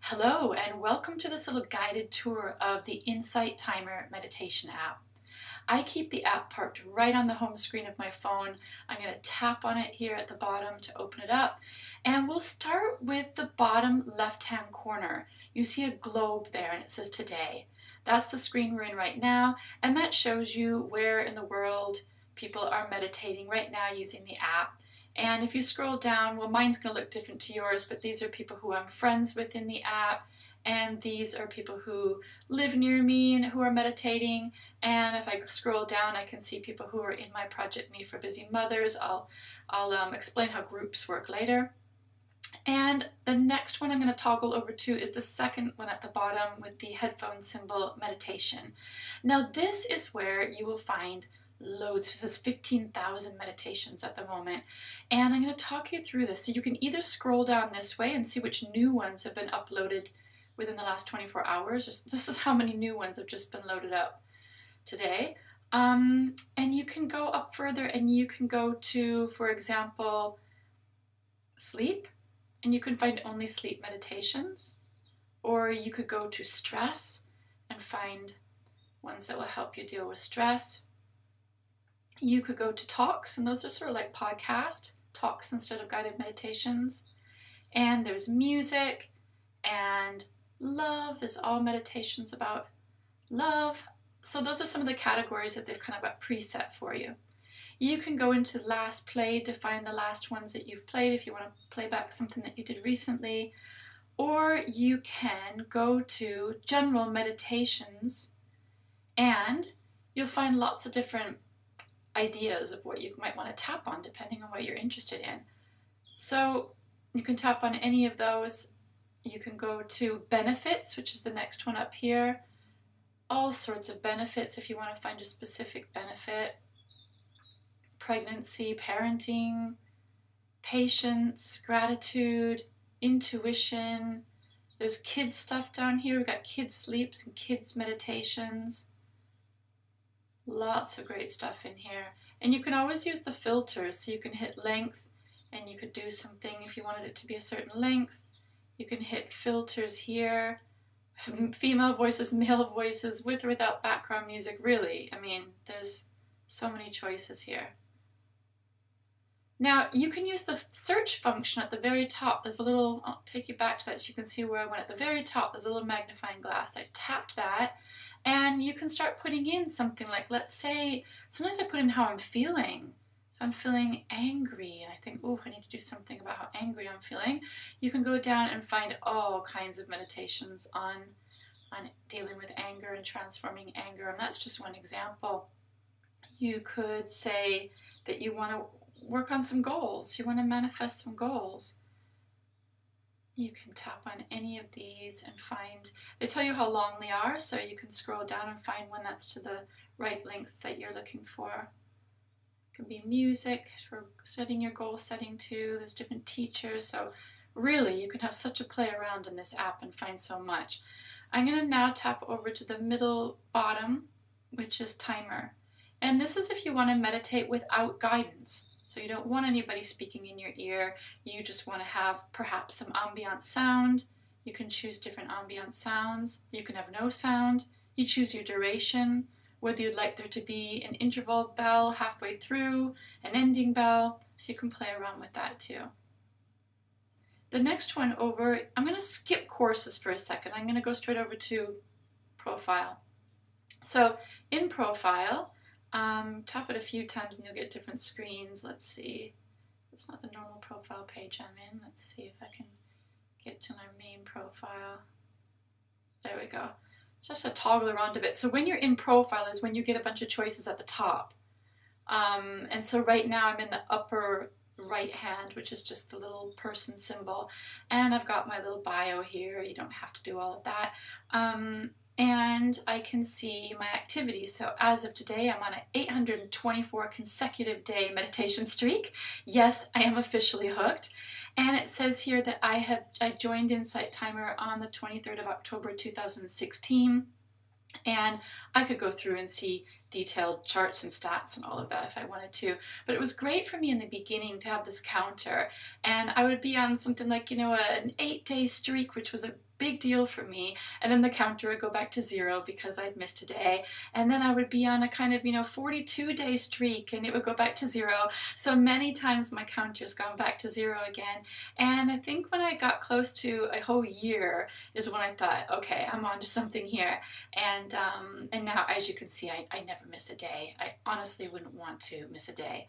Hello and welcome to this little guided tour of the Insight Timer meditation app. I keep the app parked right on the home screen of my phone. I'm going to tap on it here at the bottom to open it up, and we'll start with the bottom left hand corner. You see a globe there and it says today. That's the screen we're in right now, and that shows you where in the world people are meditating right now using the app. And if you scroll down, well, mine's going to look different to yours, but these are people who I'm friends with in the app, and these are people who live near me and who are meditating. And if I scroll down, I can see people who are in my Project Me for Busy Mothers. I'll explain how groups work later. And the next one I'm going to toggle over to is the second one at the bottom with the headphone symbol meditation. Now this is where you will find loads. This is 15,000 meditations at the moment, and I'm going to talk you through this. So you can either scroll down this way and see which new ones have been uploaded within the last 24 hours. This is how many new ones have just been loaded up today. And you can go up further and you can go to, for example, sleep, and you can find only sleep meditations, or you could go to stress and find ones that will help you deal with stress. You could go to talks, and those are sort of like podcast talks instead of guided meditations. And there's music, and love is all meditations about love. So those are some of the categories that they've kind of got preset for you. You can go into last played to find the last ones that you've played if you want to play back something that you did recently. Or you can go to general meditations, and you'll find lots of different ideas of what you might want to tap on depending on what you're interested in. So you can tap on any of those. You can go to benefits, which is the next one up here. All sorts of benefits if you want to find a specific benefit. Pregnancy, parenting, patience, gratitude, intuition. There's kids stuff down here. We've got kids sleeps and kids meditations. Lots of great stuff in here. And you can always use the filters, so you can hit length and you could do something if you wanted it to be a certain length. You can hit filters here, female voices, male voices, with or without background music. Really, I mean, there's so many choices here. Now you can use the search function at the very top. There's a little, I'll take you back to that so you can see where I went. At the very top there's a little magnifying glass. I tapped that, and you can start putting in something like, let's say, sometimes I put in how I'm feeling. If I'm feeling angry, I think, oh, I need to do something about how angry I'm feeling. You can go down and find all kinds of meditations on dealing with anger and transforming anger, and that's just one example. You could say that you want to work on some goals. You want to manifest some goals. You can tap on any of these and find, they tell you how long they are, so you can scroll down and find one that's to the right length that you're looking for. It can be music for setting your goal setting too. There's different teachers, so really you can have such a play around in this app and find so much. I'm going to now tap over to the middle bottom, which is timer. And this is if you want to meditate without guidance. So you don't want anybody speaking in your ear. You just want to have perhaps some ambient sound. You can choose different ambient sounds. You can have no sound. You choose your duration, whether you'd like there to be an interval bell halfway through, an ending bell, so you can play around with that too. The next one over, I'm going to skip courses for a second. I'm going to go straight over to profile. So in profile, tap it a few times and you'll get different screens. Let's see. It's not the normal profile page I'm in. Let's see if I can get to my main profile. There we go. Just have to toggle around a bit. So when you're in profile is when you get a bunch of choices at the top. And so right now I'm in the upper right hand, which is just the little person symbol. And I've got my little bio here. You don't have to do all of that. And I can see my activities. So as of today, I'm on an 824 consecutive day meditation streak. Yes, I am officially hooked. And it says here that I joined Insight Timer on the 23rd of October 2016. And I could go through and see detailed charts and stats and all of that if I wanted to. But it was great for me in the beginning to have this counter, and I would be on something like, an 8-day streak, which was a big deal for me, and then the counter would go back to 0 because I'd missed a day, and then I would be on a kind of 42-day streak and it would go back to 0. So many times my counter's gone back to 0 again, and I think when I got close to a whole year is when I thought, okay, I'm on to something here. And now, as you can see, I never miss a day. I honestly wouldn't want to miss a day.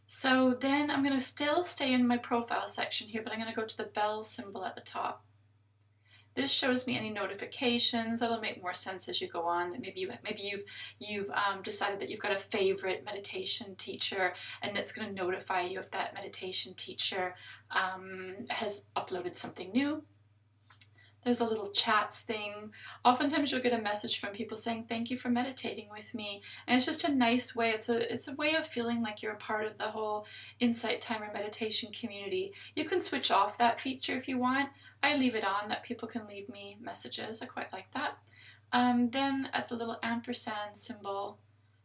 So then I'm going to still stay in my profile section here, but I'm going to go to the bell symbol at the top. This shows me any notifications. That'll make more sense as you go on. Maybe you've decided that you've got a favorite meditation teacher, and it's going to notify you if that meditation teacher has uploaded something new. There's a little chats thing. Oftentimes you'll get a message from people saying, thank you for meditating with me. And it's just a nice way. It's a way of feeling like you're a part of the whole Insight Timer meditation community. You can switch off that feature if you want. I leave it on that people can leave me messages. I quite like that. Then at the little ampersand symbol,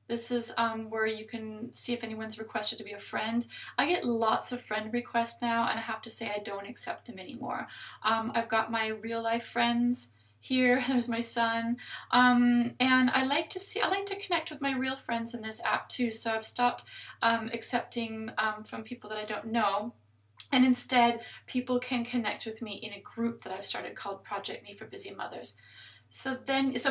this is where you can see if anyone's requested to be a friend. I get lots of friend requests now, and I have to say I don't accept them anymore. I've got my real life friends here. There's my son, and I like to connect with my real friends in this app too. So I've stopped accepting from people that I don't know. And instead, people can connect with me in a group that I've started called Project Me for Busy Mothers. So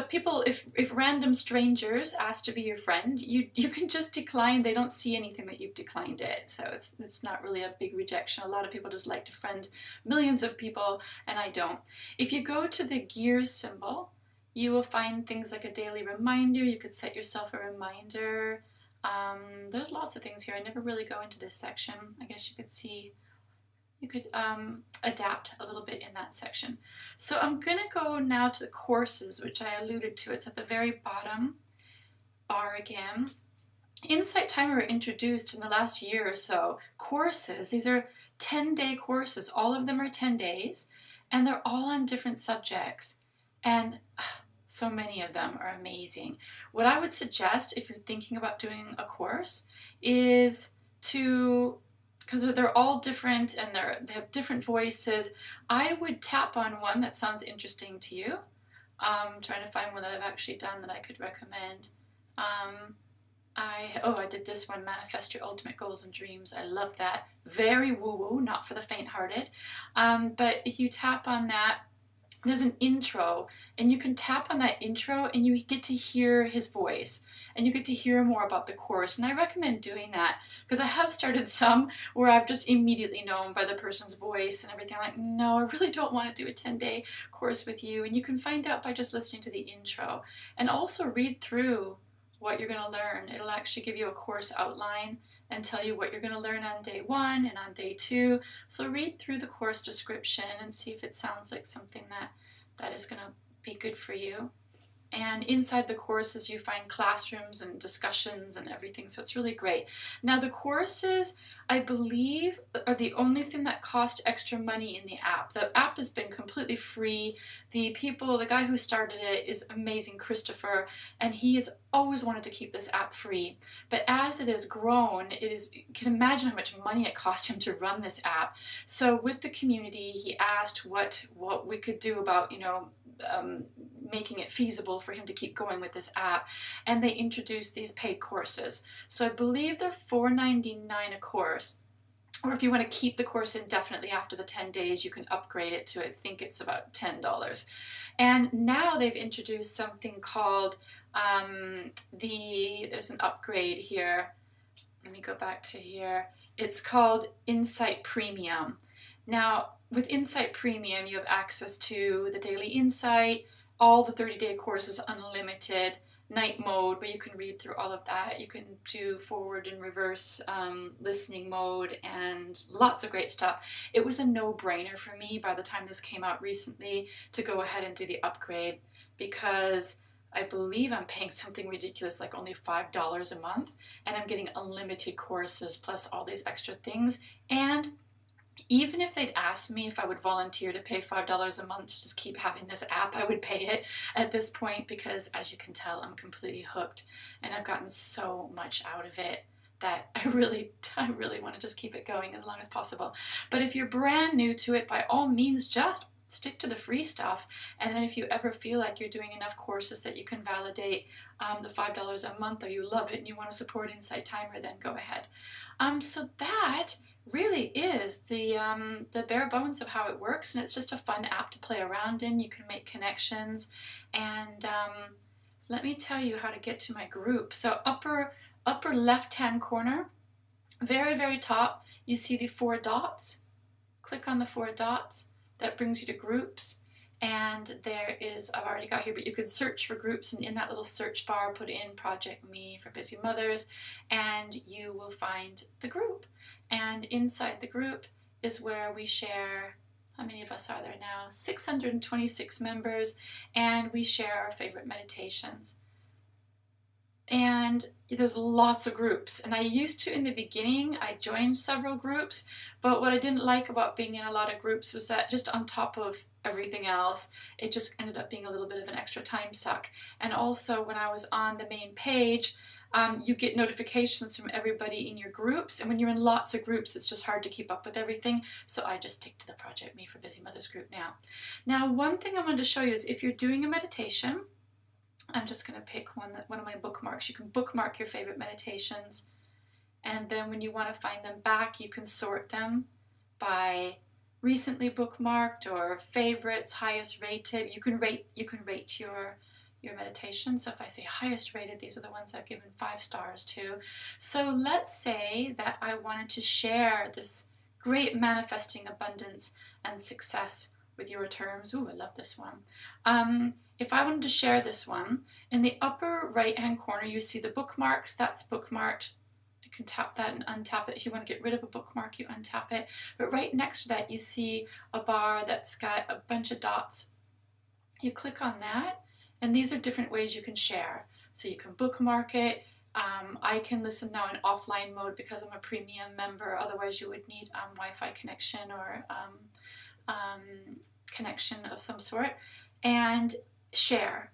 people, if random strangers ask to be your friend, you can just decline. They don't see anything that you've declined it. So it's not really a big rejection. A lot of people just like to friend millions of people, and I don't. If you go to the gears symbol, you will find things like a daily reminder. You could set yourself a reminder. There's lots of things here. I never really go into this section. I guess you could see. You could adapt a little bit in that section. So I'm going to go now to the courses, which I alluded to. It's at the very bottom bar again. Insight Timer introduced in the last year or so courses. These are 10-day courses. All of them are 10 days, and they're all on different subjects. And so many of them are amazing. What I would suggest if you're thinking about doing a course is because they're all different and they have different voices, I would tap on one that sounds interesting to you. I'm trying to find one that I've actually done that I could recommend. I did this one, Manifest Your Ultimate Goals and Dreams. I love that. Very woo-woo, not for the faint-hearted. But if you tap on that, there's an intro, and you can tap on that intro and you get to hear his voice. And you get to hear more about the course. And I recommend doing that because I have started some where I've just immediately known by the person's voice and everything, like, no, I really don't want to do a 10-day course with you. And you can find out by just listening to the intro. And also read through what you're going to learn. It'll actually give you a course outline and tell you what you're going to learn on day 1 and on day 2. So read through the course description and see if it sounds like something that is going to be good for you. And inside the courses, you find classrooms and discussions and everything, so it's really great. Now, the courses, I believe, are the only thing that cost extra money in the app. The app has been completely free. The guy who started it is amazing, Christopher, and he has always wanted to keep this app free. But as it has grown, you can imagine how much money it cost him to run this app. So with the community, he asked what we could do about, making it feasible for him to keep going with this app, and they introduced these paid courses. So I believe they're $4.99 a course, or if you want to keep the course indefinitely after the 10 days, you can upgrade it to, I think it's about $10. And now they've introduced something called there's an upgrade here. Let me go back to here. It's called Insight Premium. Now, with Insight Premium, you have access to the Daily Insight, all the 30-day courses unlimited, night mode where you can read through all of that. You can do forward and reverse listening mode and lots of great stuff. It was a no-brainer for me by the time this came out recently to go ahead and do the upgrade because I believe I'm paying something ridiculous like only $5 a month, and I'm getting unlimited courses plus all these extra things. And Even if they'd asked me if I would volunteer to pay $5 a month to just keep having this app, I would pay it at this point because, as you can tell, I'm completely hooked and I've gotten so much out of it that I really want to just keep it going as long as possible. But if you're brand new to it, by all means, just stick to the free stuff. And then if you ever feel like you're doing enough courses that you can validate the $5 a month, or you love it and you want to support Insight Timer, then go ahead. So that really is the bare bones of how it works, and it's just a fun app to play around in. You can make connections, and let me tell you how to get to my group. So upper left hand corner, very top, you see the 4 dots. Click on the 4 dots. That brings you to groups, and there is, I've already got here, but you could search for groups, and in that little search bar put in Project Me for Busy Mothers, and you will find the group. And inside the group is where we share, how many of us are there now? 626 members, and we share our favorite meditations. And there's lots of groups, and I used to, in the beginning, I joined several groups, but what I didn't like about being in a lot of groups was that just on top of everything else, it just ended up being a little bit of an extra time suck. And also, when I was on the main page, you get notifications from everybody in your groups, and when you're in lots of groups, it's just hard to keep up with everything, so I just stick to the Project Me for Busy Mothers group now. Now, one thing I wanted to show you is if you're doing a meditation, I'm just going to pick one of my bookmarks. You can bookmark your favorite meditations, and then when you want to find them back, you can sort them by recently bookmarked or favorites, highest rated. You can rate your meditation. So if I say highest rated, these are the ones I've given 5 stars to. So let's say that I wanted to share this great manifesting abundance and success with your terms. Ooh, I love this one. If I wanted to share this one, in the upper right hand corner you see the bookmarks. That's bookmarked. You can tap that and untap it. If you want to get rid of a bookmark, you untap it. But right next to that you see a bar that's got a bunch of dots. You click on that, and these are different ways you can share. So you can bookmark it. I can listen now in offline mode because I'm a premium member. Otherwise you would need Wi-Fi connection or connection of some sort. And share.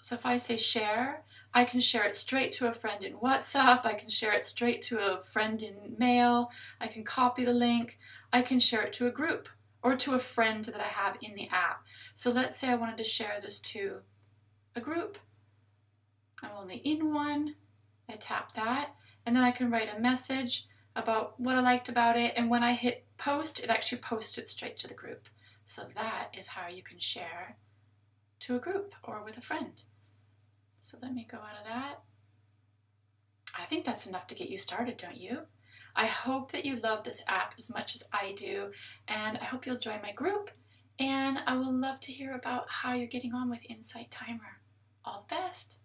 So if I say share, I can share it straight to a friend in WhatsApp. I can share it straight to a friend in mail. I can copy the link. I can share it to a group or to a friend that I have in the app. So let's say I wanted to share this to a group. I'm only in one. I tap that, and then I can write a message about what I liked about it, and when I hit post, it actually posts it straight to the group. So that is how you can share to a group or with a friend. So let me go out of that. I think that's enough to get you started, don't you? I hope that you love this app as much as I do, and I hope you'll join my group, and I will love to hear about how you're getting on with Insight Timer. All the best!